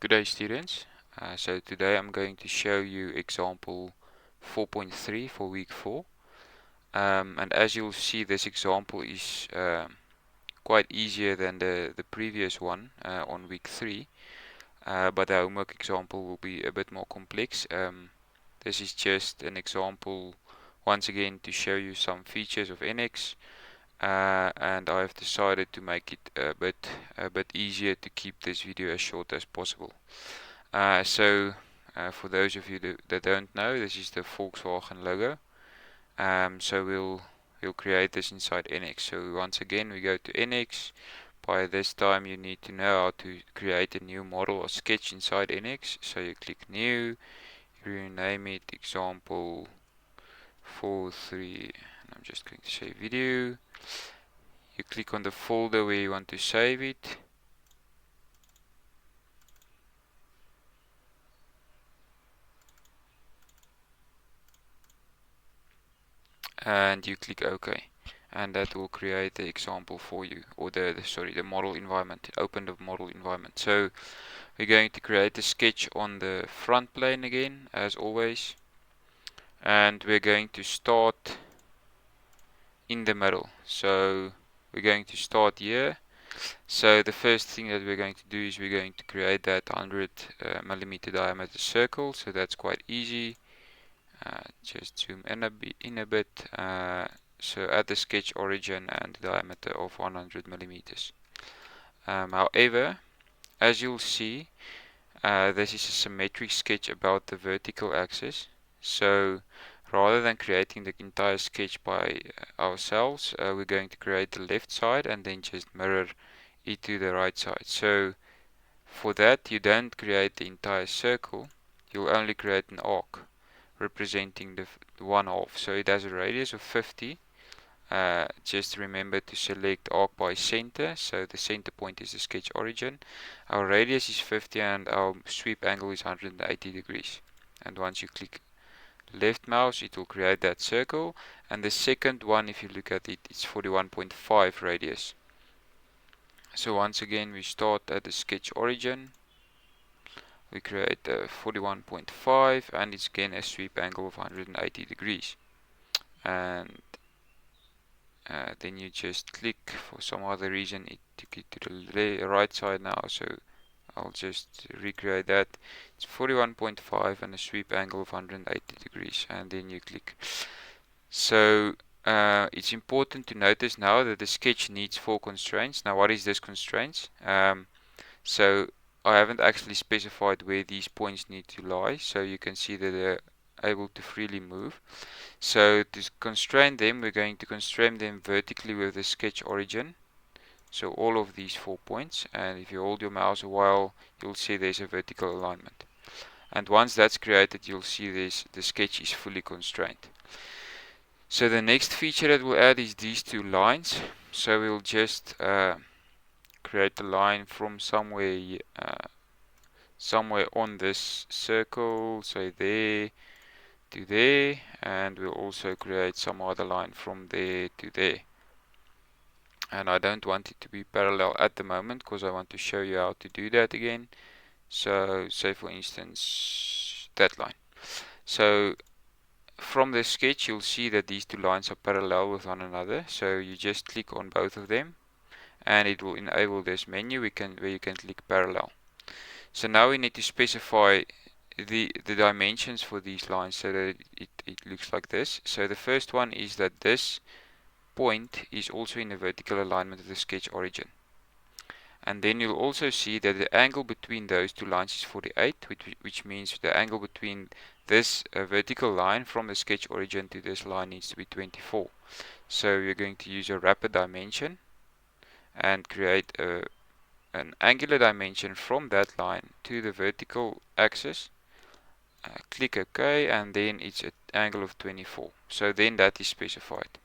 Good day, students. So today I'm going to show you example 4.3 for week 4. And as you'll see, this example is quite easier than the previous one on week 3. But the homework example will be a bit more complex. This is just an example once again to show you some features of NX. And I've decided to make it a bit easier to keep this video as short as possible. For those of you that don't know, this is the Volkswagen logo. So we'll create this inside NX. So once again, we go to NX. By this time, you need to know how to create a new model or sketch inside NX. So you click New, you rename it Example 4.3, and I'm just going to say Video. You click on the folder where you want to save it. And you click OK, and that will create the example for you, or the model environment. Open the model environment. So we're going to create a sketch on the front plane again, as always, and we're going to start in the middle. So we're going to start here. So the first thing that we're going to do is we're going to create that 100 millimeter diameter circle. So that's quite easy. Just zoom in a bit. So add the sketch origin and the diameter of 100 millimeters. However, as you'll see, this is a symmetric sketch about the vertical axis. So rather than creating the entire sketch by ourselves, we're going to create the left side and then just mirror it to the right side. So for that, you don't create the entire circle, you'll only create an arc representing the one half. So it has a radius of 50. Just remember to select arc by center, so the center point is the sketch origin. Our radius is 50 and our sweep angle is 180 degrees. And once you click left mouse, it will create that circle. And the second one, if you look at it, it's 41.5 radius. So once again, we start at the sketch origin. We create a 41.5 and it's again a sweep angle of 180 degrees. And then you just click. For some other reason it took it to the right side now, so I'll just recreate that. It's 41.5 and a sweep angle of 180 degrees, and then you click. So it's important to notice now that the sketch needs 4 constraints. Now what is this constraints? So I haven't actually specified where these points need to lie, so you can see that they're able to freely move. So to constrain them, we're going to constrain them vertically with the sketch origin. So all of these 4 points, and if you hold your mouse a while, you'll see there's a vertical alignment. And once that's created, you'll see the sketch is fully constrained. So the next feature that we'll add is these 2 lines. So we'll just create a line from somewhere on this circle, say there to there, and we'll also create some other line from there to there. And I don't want it to be parallel at the moment because I want to show you how to do that again. So say for instance that line. So from the sketch you'll see that these 2 lines are parallel with one another, so you just click on both of them and it will enable this menu where you can click parallel. So now we need to specify the dimensions for these lines so that it looks like this. So the first one is that this point is also in the vertical alignment of the sketch origin. And then you'll also see that the angle between those 2 lines is 48, which means the angle between this vertical line from the sketch origin to this line needs to be 24. So we're going to use a wrapper dimension and create an angular dimension from that line to the vertical axis. Click OK, and then it's an angle of 24. So then that is specified.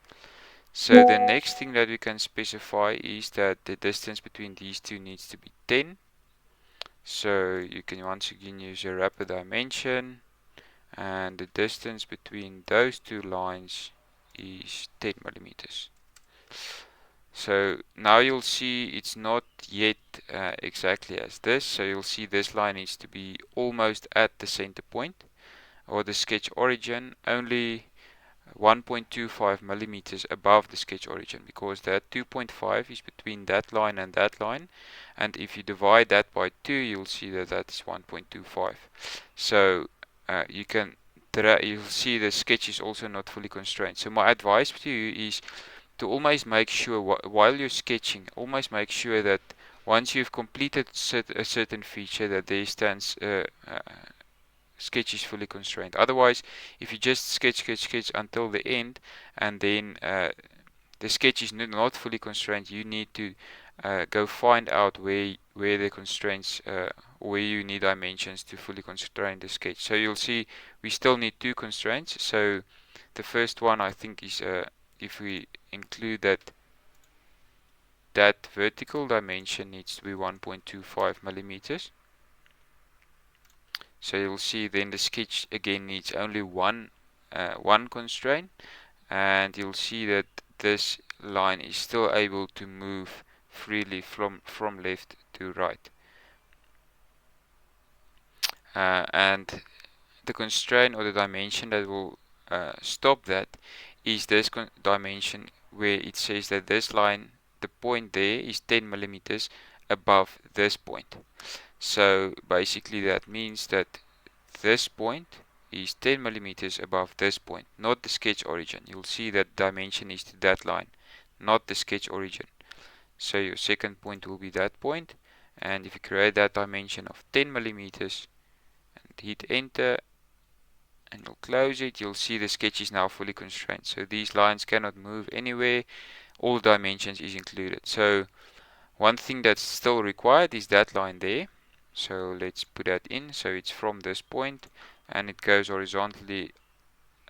So the next thing that we can specify is that the distance between these 2 needs to be 10. So you can once again use a wrapper dimension, and the distance between those 2 lines is 10 millimeters. So now you'll see it's not yet exactly as this. So you'll see this line needs to be almost at the center point or the sketch origin, only 1.25 millimeters above the sketch origin, because that 2.5 is between that line and that line, and if you divide that by 2 you'll see that that's 1.25. So you'll see the sketch is also not fully constrained. So my advice to you is to always make sure while you're sketching, always make sure that once you've completed a certain feature, that there stands sketch is fully constrained. Otherwise, if you just sketch until the end, and then the sketch is not fully constrained, you need to go find out where the constraints, where you need dimensions to fully constrain the sketch. So you'll see we still need two constraints. So the first one I think is if we include that vertical dimension needs to be 1.25 millimeters. So you'll see then the sketch again needs only one constraint, and you'll see that this line is still able to move freely from left to right. And the constraint or the dimension that will stop that is this dimension where it says that this line, the point there, is 10 millimeters above this point. So basically that means that this point is 10 millimeters above this point, not the sketch origin. You'll see that dimension is to that line, not the sketch origin. So your second point will be that point, and if you create that dimension of 10 millimeters and hit enter and you'll close it, you'll see the sketch is now fully constrained. So these lines cannot move anywhere, all dimensions is included. So one thing that's still required is that line there. So let's put that in. So it's from this point and it goes horizontally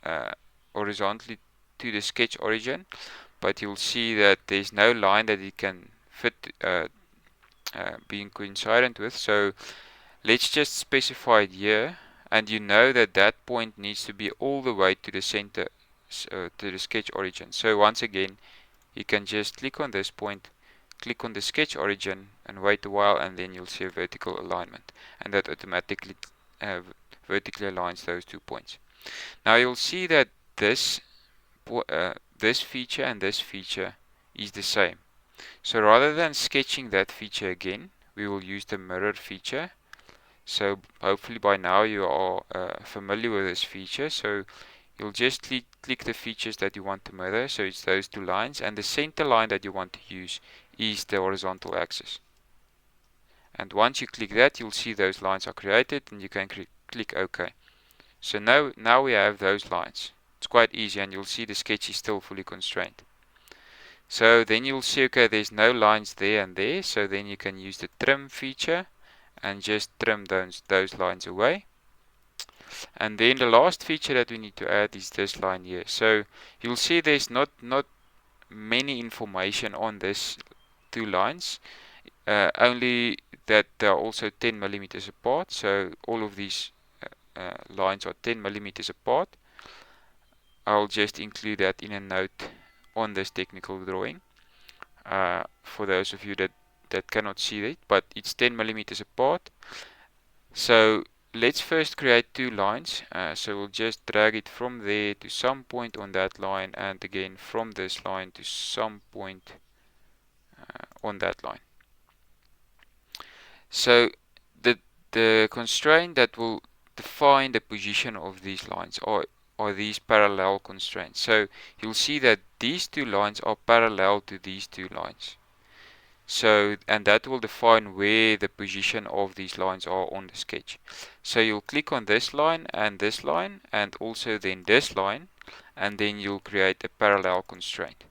to the sketch origin, but you'll see that there's no line that it can fit being coincident with. So let's just specify it here, and you know that that point needs to be all the way to the center, to the sketch origin. So once again, you can just click on this point, click on the sketch origin and wait a while, and then you'll see a vertical alignment, and that automatically vertically aligns those 2 points. Now you'll see that this feature and this feature is the same. So rather than sketching that feature again, we will use the mirror feature. So hopefully by now you are familiar with this feature. So you'll just click the features that you want to mirror. So it's those two lines, and the center line that you want to use is the horizontal axis. And once you click that, you'll see those lines are created, and you can click OK. So now we have those lines. It's quite easy, and you'll see the sketch is still fully constrained. So then you'll see, okay, there's no lines there and there, so then you can use the trim feature and just trim those lines away. And then the last feature that we need to add is this line here. So you'll see there's not many information on this two lines, only that they are also 10 millimeters apart. So all of these lines are 10 millimeters apart. I'll just include that in a note on this technical drawing for those of you that cannot see it, but it's 10 millimeters apart. So let's first create two lines. So we'll just drag it from there to some point on that line, and again from this line to some point on that line. So the constraint that will define the position of these lines are these parallel constraints. So you'll see that these two lines are parallel to these two lines. So, and that will define where the position of these lines are on the sketch. So you'll click on this line, and also then this line, and then you'll create a parallel constraint.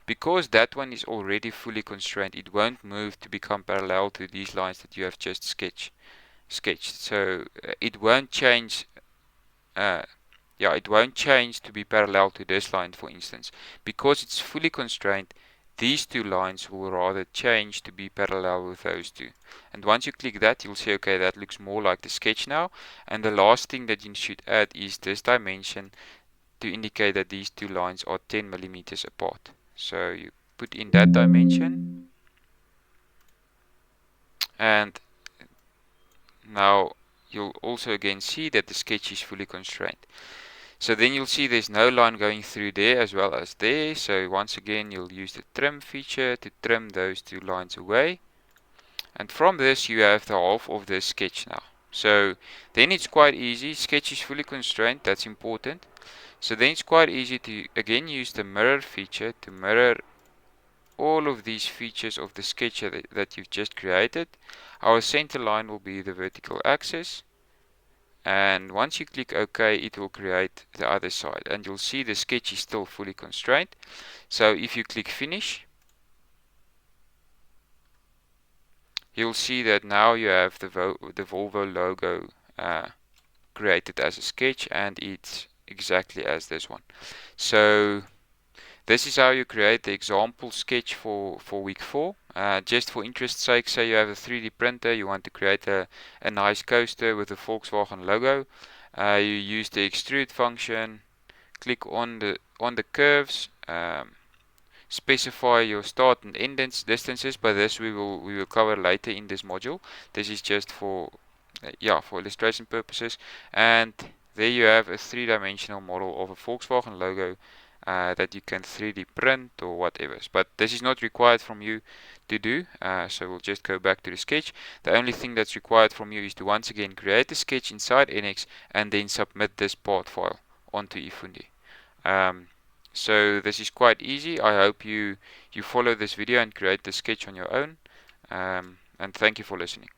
Because that one is already fully constrained, it won't move to become parallel to these lines that you have just sketched. So it won't change. It won't change to be parallel to this line, for instance, because it's fully constrained. These two lines will rather change to be parallel with those two. And once you click that, you'll see, okay, that looks more like the sketch now. And the last thing that you should add is this dimension to indicate that these two lines are 10 millimeters apart. So you put in that dimension, and now you'll also again see that the sketch is fully constrained. So then you'll see there's no line going through there as well as there. So once again you'll use the trim feature to trim those two lines away. And from this you have the half of the sketch now. So then it's quite easy. Sketch is fully constrained, that's important. So then it's quite easy to again use the mirror feature to mirror all of these features of the sketch that you've just created. Our center line will be the vertical axis, and once you click OK, it will create the other side, and you'll see the sketch is still fully constrained. So if you click finish, you'll see that now you have the Volvo logo created as a sketch, and it's exactly as this one. So this is how you create the example sketch for week 4. Just for interest's sake, say you have a 3D printer, you want to create a nice coaster with a Volkswagen logo. You use the extrude function, click on the curves, specify your start and end distances, but this we will cover later in this module. This is just for for illustration purposes. And there you have a 3-dimensional model of a Volkswagen logo that you can 3D print or whatever. But this is not required from you to do, so we'll just go back to the sketch. The only thing that's required from you is to once again create a sketch inside NX and then submit this part file onto eFundi. So this is quite easy. I hope you follow this video and create the sketch on your own. And thank you for listening.